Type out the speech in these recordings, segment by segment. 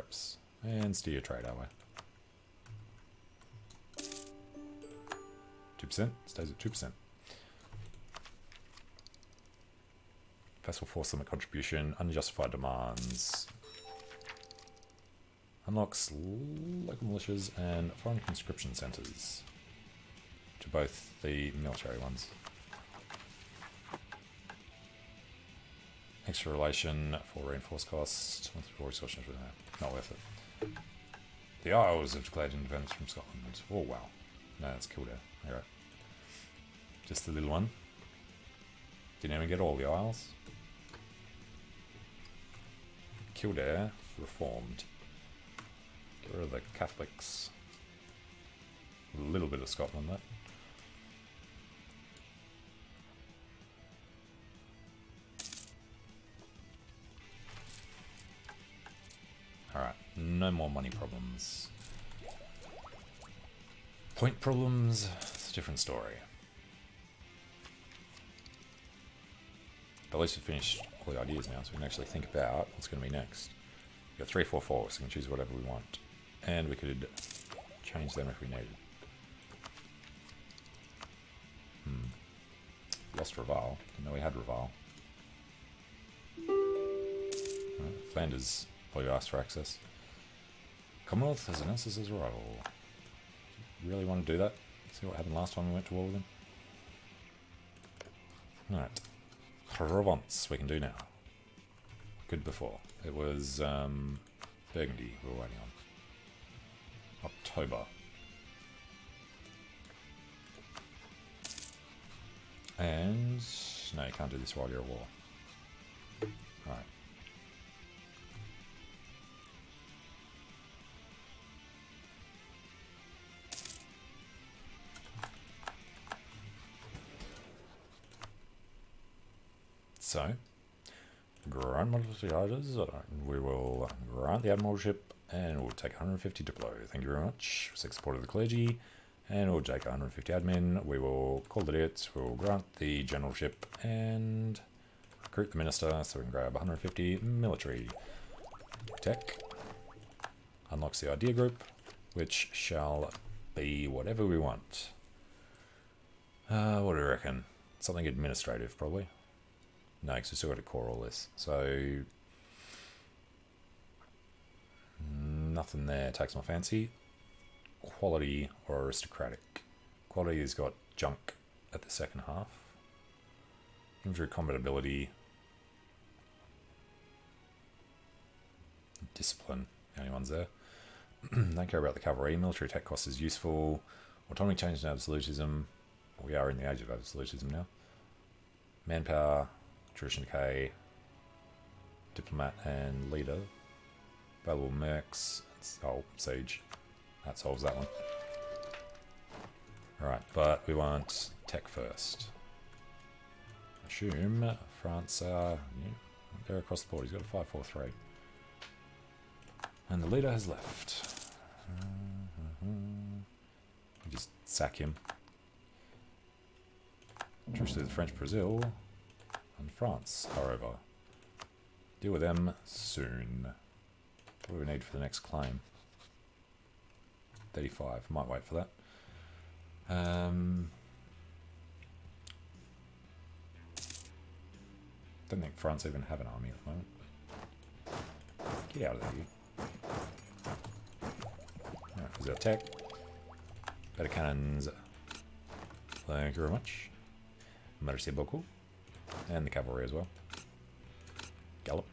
tariffs. And steer your trade our way. 2%, stays at 2%. Vessel force limit contribution, unjustified demands. Unlocks local militias and foreign conscription centres to both the military ones. Extra relation for reinforced costs. Not worth it. The Isles have declared independence from Scotland. Oh wow. No, that's Kildare. Alright. Just the little one. Didn't even get all the Isles. Kildare reformed. Get rid of the Catholics. A little bit of Scotland left. Alright, no more money problems. Point problems, it's a different story. But at least we've finished all the ideas now, so we can actually think about what's going to be next. We've got 3, 4, 4, so we can choose whatever we want. And we could change them if we needed. Lost Reval. Didn't know we had Reval. Right, Flanders probably asked for access. Commonwealth has announced us as a rival. Really want to do that? See what happened last time we went to war with them? Alright. Provence we can do now. Good before. It was Burgundy we were waiting on. October. And no, you can't do this while you're at war. Alright. So, grant multiple charges. We will grant the admiralship and we'll take 150 diplo. Thank you very much. 6 support of the clergy. And we'll take 150 admin. We will call it. We'll grant the generalship and recruit the minister so we can grab 150 military. Tech. Unlocks the idea group, which shall be whatever we want. What do we reckon? Something administrative, probably. No, because we still got to core all this. So, nothing there takes my fancy. Quality or aristocratic. Quality has got junk at the second half. Infantry combat ability. Discipline, the only ones there. Don't care about the cavalry. Military tech cost is useful. Autonomy change to absolutism. We are in the age of absolutism now. Manpower, tradition decay, diplomat and leader. Valuable mercs. Oh, siege. That solves that one. Alright, but we want tech first. Assume France, yeah, they're across the board. He's got a 543. And the leader has left. Just sack him. Truce to the French, Brazil, and France are over. Deal with them soon. What do we need for the next claim? 35. Might wait for that. Don't think France even have an army at the moment. Get out of there, you. Alright, there's our tech. Better cannons. Thank you very much. Merci beaucoup. And the cavalry as well. Gallop.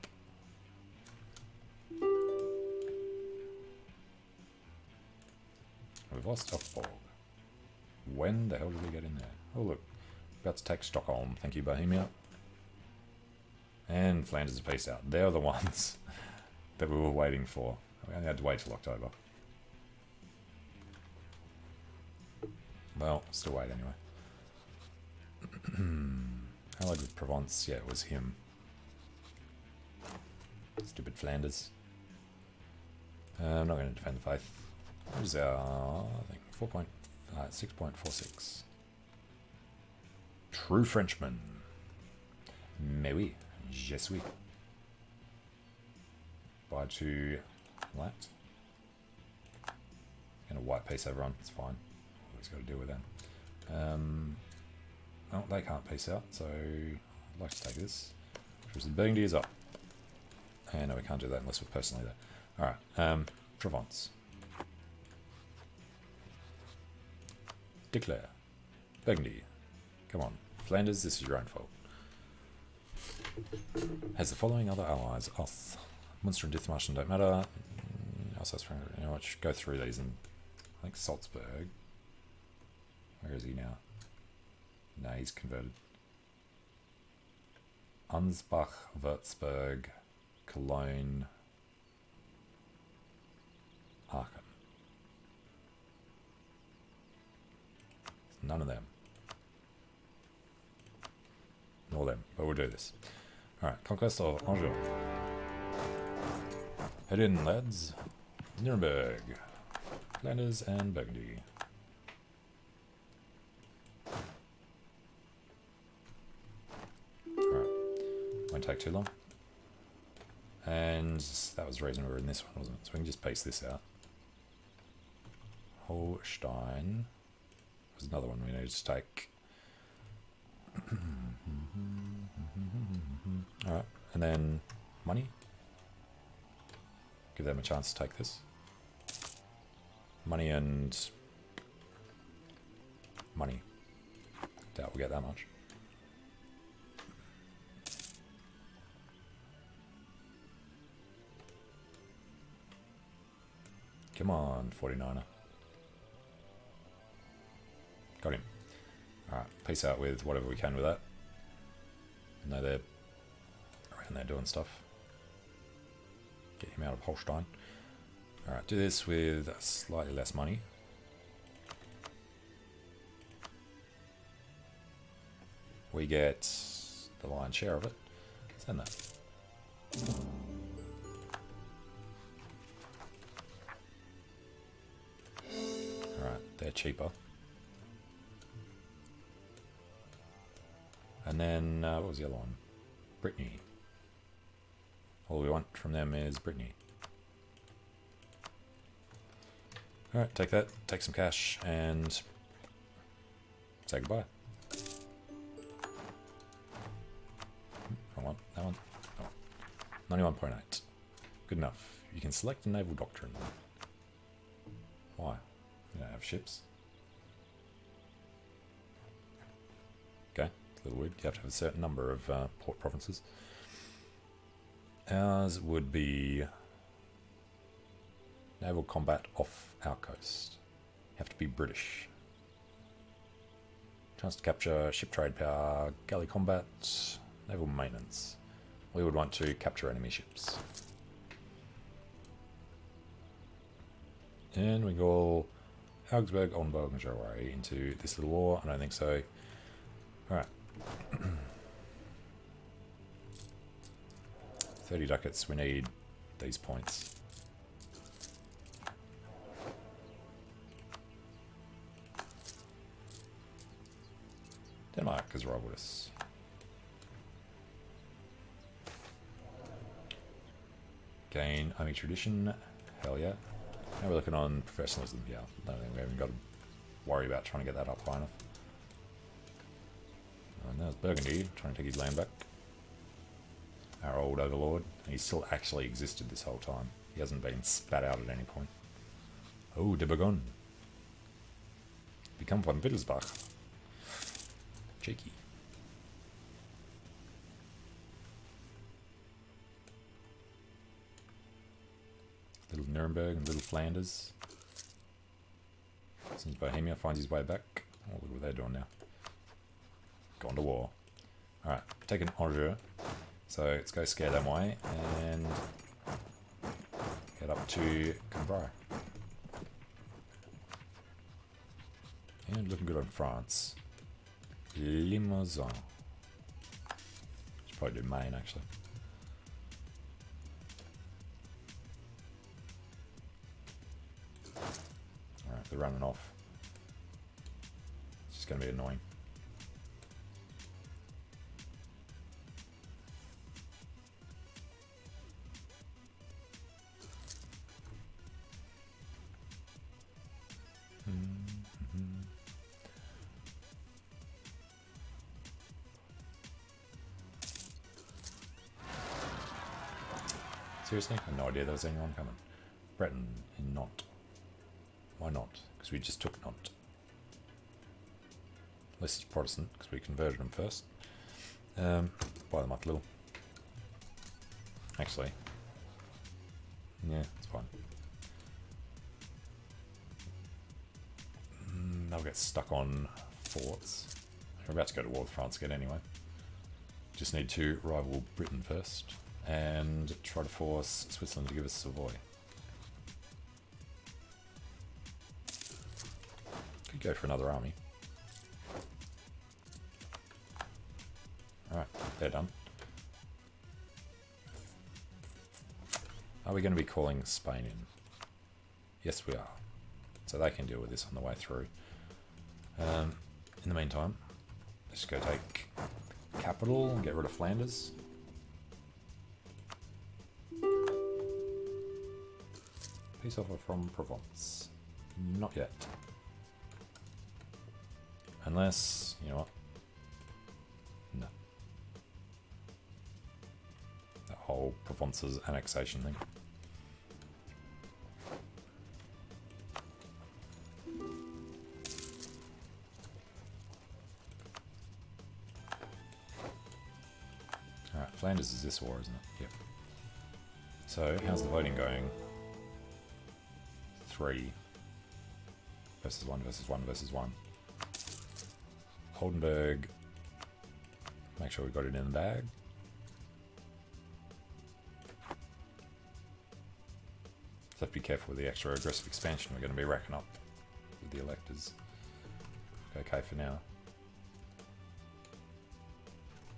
We've lost Stockborg. When the hell did we get in there? Oh look, about to take Stockholm. Thank you, Bohemia. And Flanders peace out. They're the ones that we were waiting for. We only had to wait till October. Well, still wait anyway. Allied with Provence, yeah, it was him. Stupid Flanders. I'm not going to defend the faith. Where's our thing? 6.46. True Frenchman. Mais oui, je suis. Buy to that. Gonna white peace everyone, it's fine. Always got to deal with that. Well, they can't peace out, so I'd like to take this. Which is the Burgundy is up. And no, we can't do that unless we're personally there. Alright, Provence. Declare. Burgundy. Come on. Flanders, this is your own fault. Has the following other allies. Us. Munster and Dithmarschen don't matter. Alsace, you know what, go through these and I think Salzburg. Where is he now? No, he's converted. Ansbach, Würzburg, Cologne, Aachen. None of them. Nor them, but we'll do this. Alright, conquest of Angers. Head in, lads. Nuremberg, Flanders, and Burgundy. Alright, won't take too long. And that was the reason we were in this one, wasn't it? So we can just paste this out. Holstein. There's another one we need to take. Alright, and then money. Give them a chance to take this. Money and money. Doubt we'll get that much. Come on, 49er. Got him. Alright, peace out with whatever we can with that. I know they're around there doing stuff. Get him out of Holstein. Alright, do this with slightly less money. We get the lion's share of it. Send that. Alright, they're cheaper. And then, what was the other one? Brittany. All we want from them is Brittany. Alright, take that, take some cash, and say goodbye. Wrong one, that one. Oh. 91.8. Good enough. You can select a naval doctrine. Why? You don't have ships. Okay, it's a little weird. You have to have a certain number of port provinces. Ours would be naval combat off our coast. You have to be British. Chance to capture ship trade power, galley combat, naval maintenance. We would want to capture enemy ships. And we go Augsburg, Oldenburg, and Jarway into this little war. I don't think so. Alright. 30 ducats, we need these points. Denmark is right with us. Gain army tradition, hell yeah. Now we're looking on professionalism, yeah. I don't think we haven't got to worry about trying to get that up high enough. And there's Burgundy, trying to take his land back. Our old overlord. He still actually existed this whole time. He hasn't been spat out at any point. Oh, de Bourgogne. Become von Wittelsbach. Cheeky. Little Nuremberg and little Flanders. Since Bohemia finds his way back. Oh, look what they're doing now. Gone to war. Alright, taking Angers. So let's go scare them away and get up to Cambrai. And looking good on France. Limousin. Should probably do Maine actually. Alright, they're running off. It's just going to be annoying. Seriously? I had no idea there was anyone coming. Breton in Nantes. Why not? Because we just took Nantes. At least it's Protestant, because we converted them first. Buy them up a little. Actually, yeah, it's fine. They'll get stuck on forts. We're about to go to war with France again anyway. Just need to rival Britain first and try to force Switzerland to give us Savoy. Could go for another army. Alright, they're done. Are we going to be calling Spain in? Yes, we are. So they can deal with this on the way through. In the meantime, let's go take capital and get rid of Flanders. Peace offer from Provence. Not yet. Unless, you know what? No. That whole Provence's annexation thing. Alright, Flanders is this war, isn't it? Yep. So, how's the voting going? 3 versus 1 versus 1 versus 1. Oldenburg. Make sure we got it in the bag. So have to be careful with the extra aggressive expansion we're going to be racking up with the electors. Okay for now.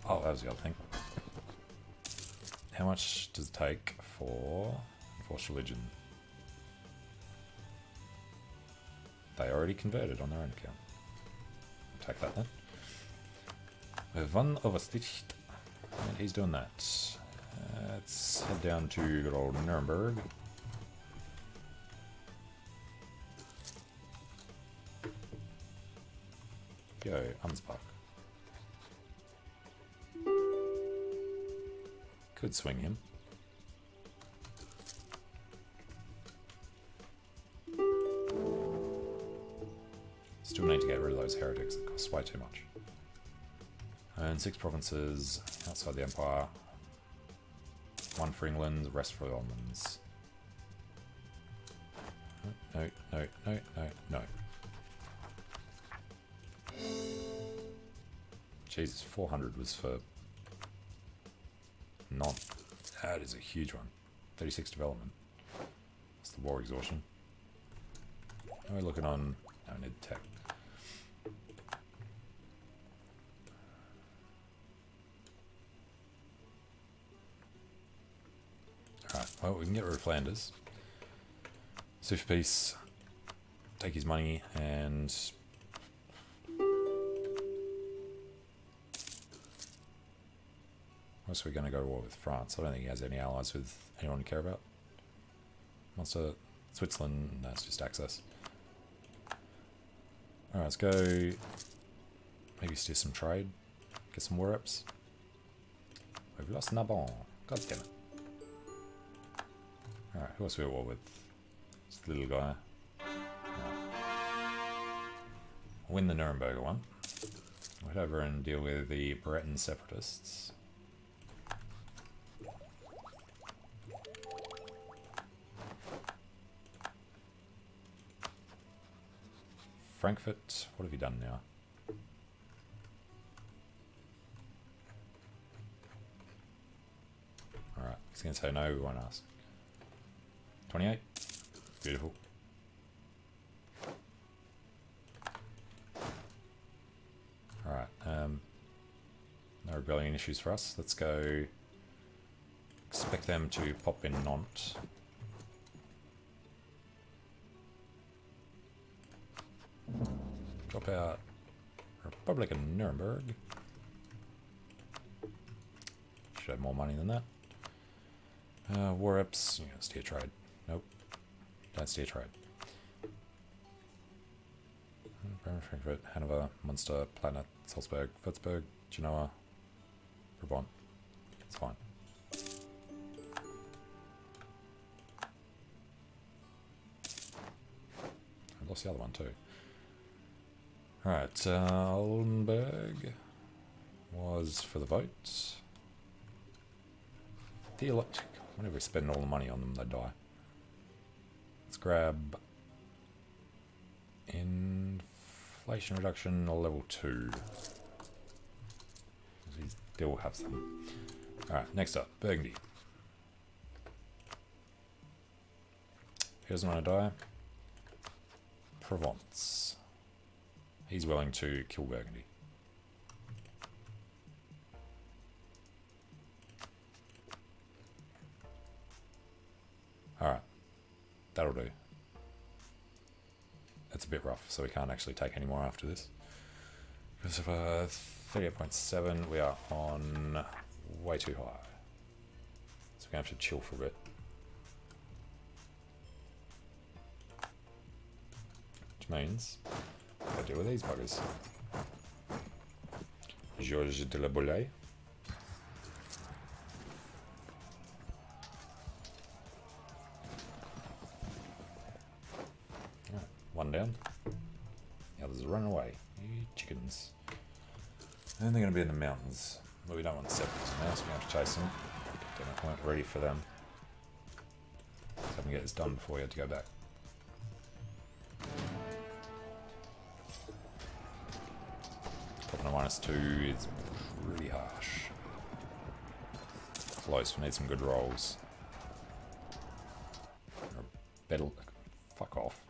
Oh, that was the other thing. How much does it take for enforced religion? They already converted on their own account. I'll take that then. Van Oversticht. And he's doing that. Let's head down to good old Nuremberg. Go, Ansbach. Could swing him. Still need to get rid of those heretics, it costs way too much. And 6 provinces outside the Empire. 1 for England, the rest for the Ottomans. No, no, no, no, no. Jesus, 400 was for Nantes. That is a huge one. 36 development. That's the war exhaustion. Now we're looking on... No, I need tech. Alright, well, we can get rid of Flanders. Sue for peace. Take his money and... Unless we're going to go to war with France. I don't think he has any allies with anyone to care about. Monster, Switzerland, no, it's just access. Alright, let's go maybe steer some trade. Get some war reps. We've lost Narbonne. God damn it. Alright, who else are we at war with? This little guy. Win the Nuremberg one. We'll head over and deal with the Breton separatists. Frankfurt, what have you done now? Alright, he's going to say no, we won't ask. 28, beautiful. Alright, no rebellion issues for us. Let's go expect them to pop in Nantes. Drop out Republic of Nuremberg. Should have more money than that. War reps, you know, steer trade. Nope. Don't steer trade. Frankfurt, Hanover, Munster, Planet, Salzburg, Würzburg, Genoa, Brabant. It's fine. lost the other one too. Alright, Oldenburg was for the vote. Whenever we spend all the money on them, they die. Let's grab inflation reduction level 2. We still have some. Alright, next up, Burgundy. Who doesn't want to die? Provence. He's willing to kill Burgundy. Alright, that'll do. It's a bit rough, so we can't actually take any more after this. Because of 38.7, we are on way too high. So we're going to have to chill for a bit. Which means, I'll deal with these buggers. Georges de la Boulay. One down. The others are running away. You chickens. And they're going to be in the mountains. But we don't want separatists now, so we have to chase them. We weren't ready for them. So I can get this done before we have to go back. Dropping a -2 is pretty harsh. Close, we need some good rolls. Or better. Fuck off.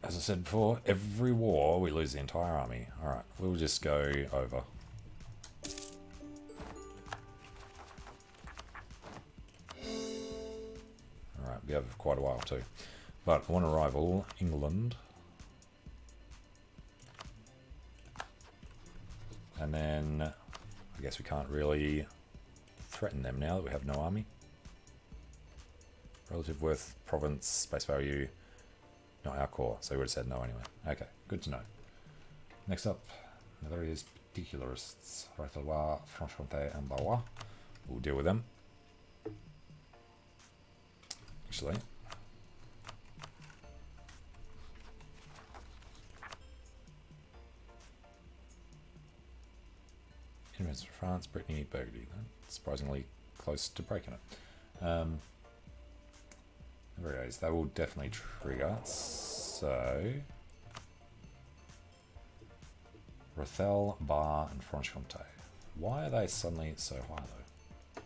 As I said before, every war we lose the entire army. Alright, we'll just go over. Alright, be over for quite a while too. But I want to rival England. And then I guess we can't really threaten them now that we have no army. Relative worth, province, space value. Not our core, so we would have said no anyway. Okay, good to know. Next up, the various particularists, Rethalois, Franche-Comté, and Balois. We'll deal with them. Actually, enemies for France, Brittany, Burgundy. Surprisingly close to breaking it. There it is. They will definitely trigger. So, Rethel, Bar, and Franche-Comté. Why are they suddenly so high though?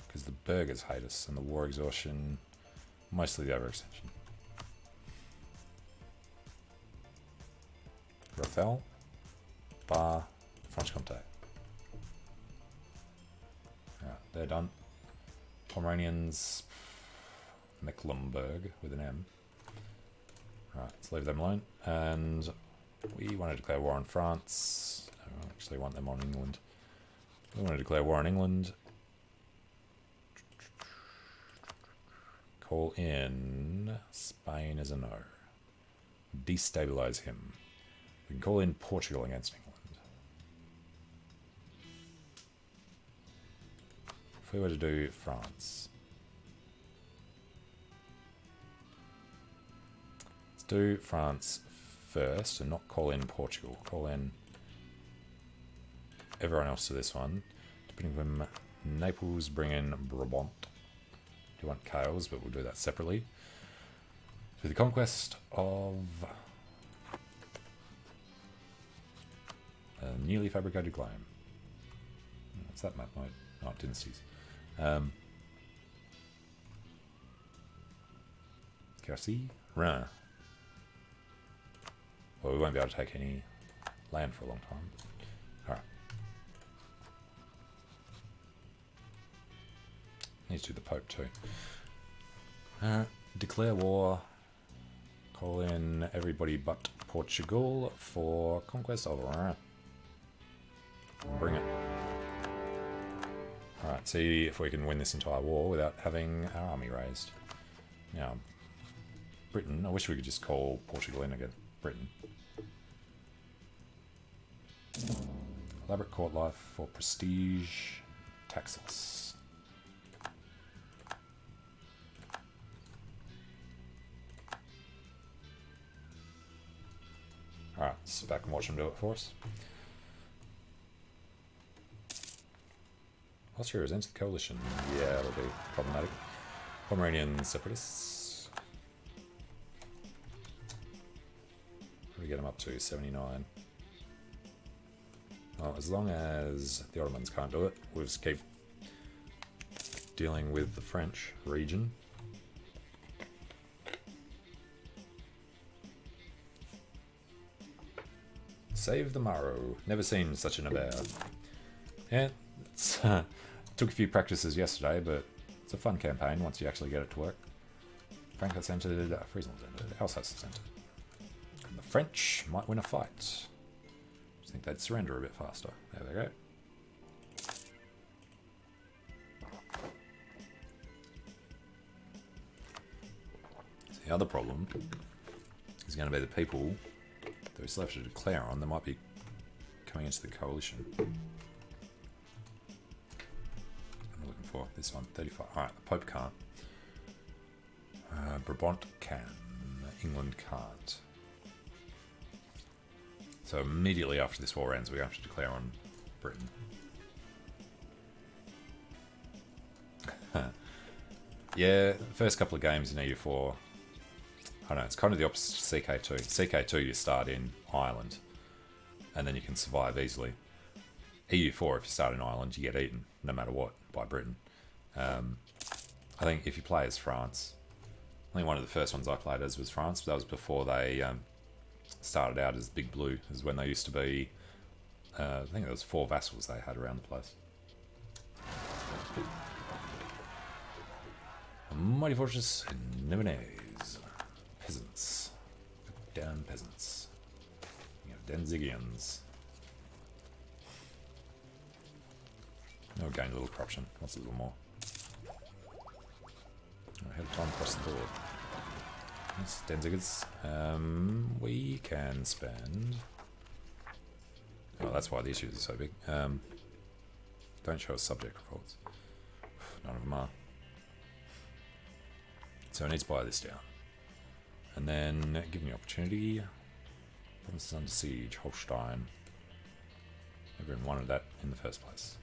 Because the burghers hate us and the war exhaustion, mostly the overextension. Rethel, Bar, Franche-Comté. Alright, they're done. Pomeranians, Mecklenburg with an M. Right, let's leave them alone. And we want to declare war on France. No, we actually want them on England. We want to declare war on England. Call in Spain as a no. Destabilize him. We can call in Portugal against England. If we were to do France, let's do France first and not call in Portugal. Call in everyone else to this one. Depending from Naples, bring in Brabant. Do want Cales, but we'll do that separately. So the conquest of a newly fabricated claim. What's that map mode? Oh, dynasties. Quercy, Rhin. Well, we won't be able to take any land for a long time. Alright. Need to do the Pope too. Declare war. Call in everybody but Portugal for conquest of Rhin. Bring it. Alright, see if we can win this entire war without having our army raised. Now, Britain, I wish we could just call Portugal in again. Britain. Elaborate court life for prestige. Taxes. Alright, sit back and watch them do it for us. Austria has entered the coalition. Yeah, that'll be problematic. Pomeranian separatists. What do we get them up to? 79. Well, as long as the Ottomans can't do it, we'll just keep dealing with the French region. Save the Maro. Never seen such an affair. Yeah, it's, took a few practices yesterday, but it's a fun campaign once you actually get it to work. Frankfurt's entered, Friesen's entered, Alsace has entered. And the French might win a fight. I think they'd surrender a bit faster. There they go. So the other problem is going to be the people that we still have to declare on. They might be coming into the coalition. I'm looking for this one, 35. Alright, the Pope can't. Brabant can. England can't. So immediately after this war ends, we have to declare on Britain. Yeah, the first couple of games in EU4, I don't know, it's kind of the opposite to CK2. CK2 you start in Ireland, and then you can survive easily. EU4, if you start in Ireland, you get eaten, no matter what, by Britain. I think if you play as France, I think one of the first ones I played as was France, but that was before they started out as Big Blue, is when they used to be, I think there was 4 vassals they had around the place. Mighty Fortress Nivernais. Peasants. Damn peasants. You know, Danzigians. No, gain a little corruption. What's a little more? Ahead of time across the board. Yes, Danzigers. We can spend. Oh, that's why the issues are so big. Don't show us subject reports. None of them are. So I need to buy this down. And then give me opportunity. Provinces under siege. Holstein. Everyone wanted that in the first place.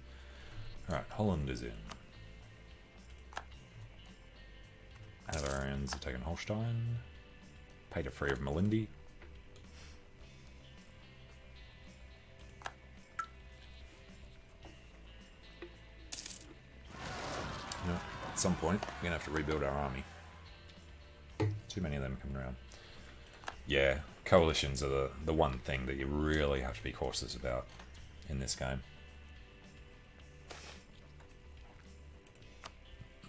Alright, Holland is in. Hanoverians have taken Holstein. Paid a free of Malindi. You know, at some point, we're going to have to rebuild our army. Too many of them coming around. Yeah, coalitions are the one thing that you really have to be cautious about in this game.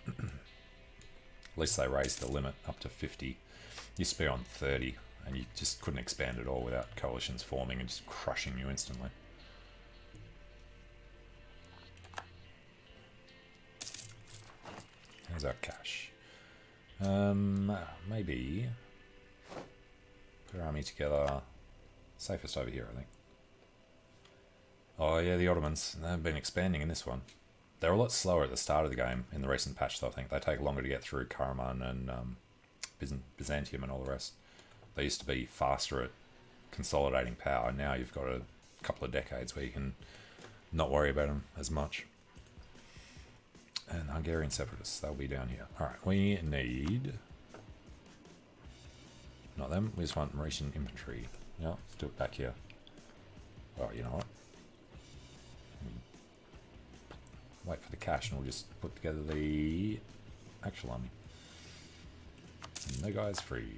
At least they raised the limit up to 50. Used to be on 30, and you just couldn't expand at all without coalitions forming and just crushing you instantly. How's our cash? Maybe put our army together. Safest over here, I think. Oh yeah, the Ottomans. They've been expanding in this one. They're a lot slower at the start of the game in the recent patch, though, I think. They take longer to get through Karaman and Byzantium and all the rest. They used to be faster at consolidating power. Now you've got a couple of decades where you can not worry about them as much. And Hungarian separatists, they'll be down here. Alright, we need... Not them, we just want Mauritian infantry. Yeah, let's do it back here. Oh, you know what? Wait for the cash and we'll just put together the actual army. And no guys free.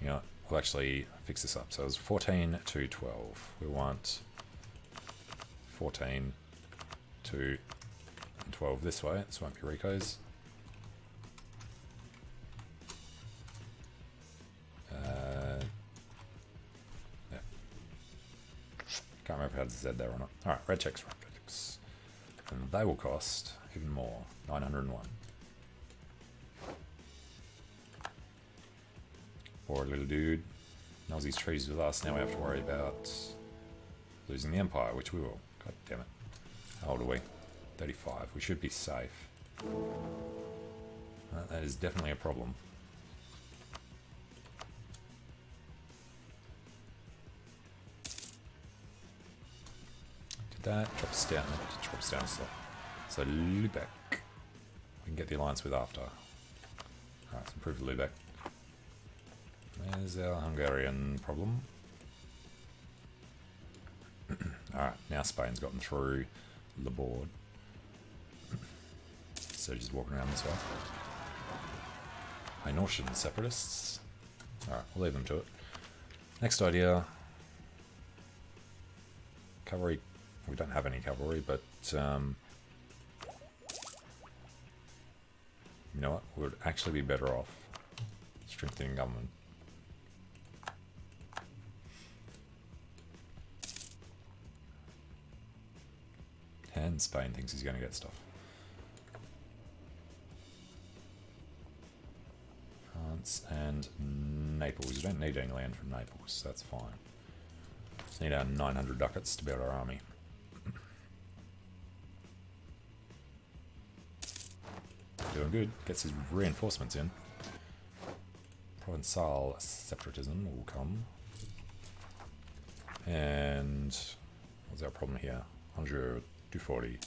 You know what? We'll actually fix this up. So it was 14 to 12. We want 14 to 12 this way. This won't be Rico's. Yeah. Can't remember how to Z there or not. Alright, red checks, red checks. And they will cost even more. 901. Poor little dude. Knows these trees with us. Now we have to worry about losing the Empire, which we will. God damn it. How old are we? 35. We should be safe. That is definitely a problem. that. Drop us down. Drop us down slow. So Lübeck, we can get the alliance with after. Alright, let's improve Lübeck. There's our Hungarian problem. Alright, now Spain's gotten through the board. So just walking around this way. Northern separatists. Alright, we'll leave them to it. Next idea. Cavalry. We don't have any cavalry, but you know what? We would actually be better off strengthening government. And Spain thinks he's going to get stuff. France and Naples. You don't need any land from Naples, so that's fine. Just need our 900 ducats to build our army. Doing good. Gets his reinforcements in. Provençal separatism will come. And what's our problem here? 100, 240.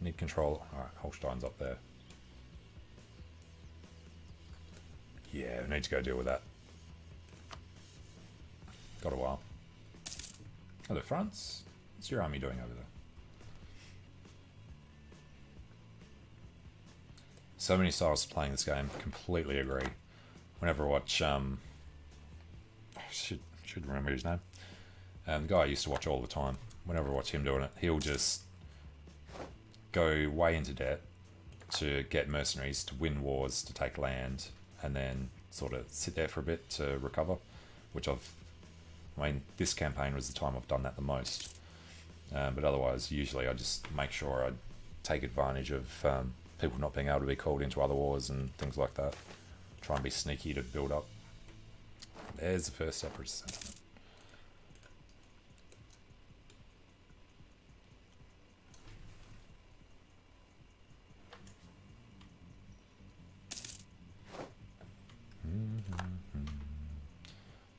Need control. Alright, Holstein's up there. Yeah, we need to go deal with that. Got a while. Hello, France. What's your army doing over there? So many styles of playing this game. Completely agree. Whenever I watch, should remember his name. The guy I used to watch all the time. Whenever I watch him doing it, he'll just go way into debt to get mercenaries, to win wars, to take land, and then sort of sit there for a bit to recover, which I mean, this campaign was the time I've done that the most. But otherwise, usually I just make sure I take advantage of people not being able to be called into other wars and things like that. Try and be sneaky to build up. There's the first separatist sentiment.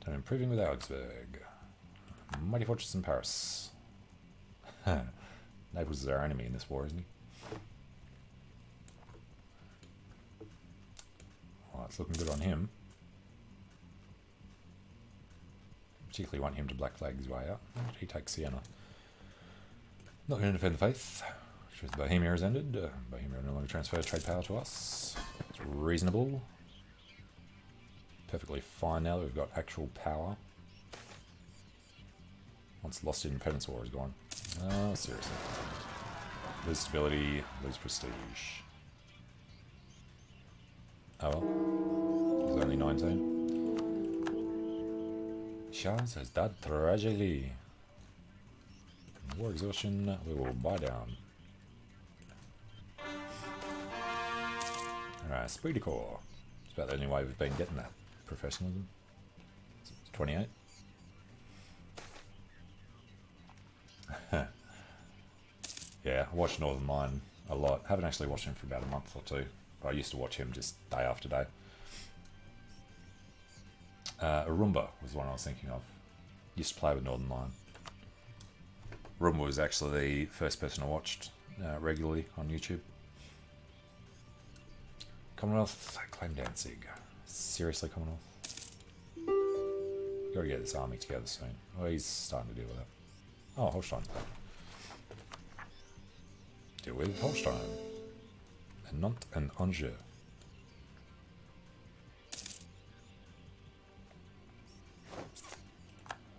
I'm improving with Augsburg. Mighty fortress in Paris. Naples is our enemy in this war, isn't he? Well, it's looking good on him. Particularly want him to black flag his way out. He takes Siena. Not going to defend the faith. Which is Bohemia has ended. Bohemia no longer transfers trade power to us. It's reasonable. Perfectly fine now that we've got actual power. Once lost independence war is gone. Oh, seriously. Lose stability, lose prestige. Oh well. He's only 19. Charles has died tragically. War exhaustion, we will buy down. Alright, Speedy Corps. It's about the only way we've been getting that. Professionalism. 28. Yeah, I watched Northern Line a lot. Haven't actually watched him for about a month or two, but I used to watch him just day after day. Arumba was the one I was thinking of. Used to play with Northern Line. Arumba was actually the first person I watched regularly on YouTube. Commonwealth, claim Danzig. Seriously, Commonwealth? Gotta get this army together soon. Oh, he's starting to deal with that. Oh, Holstein's back. Deal with Holstein. And Nantes and Angers.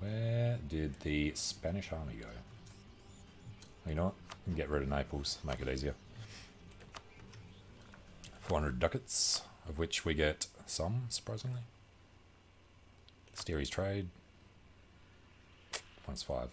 Where did the Spanish army go? You know what? We can get rid of Naples, make it easier. 400 ducats, of which we get some, surprisingly. Steery's trade. -5.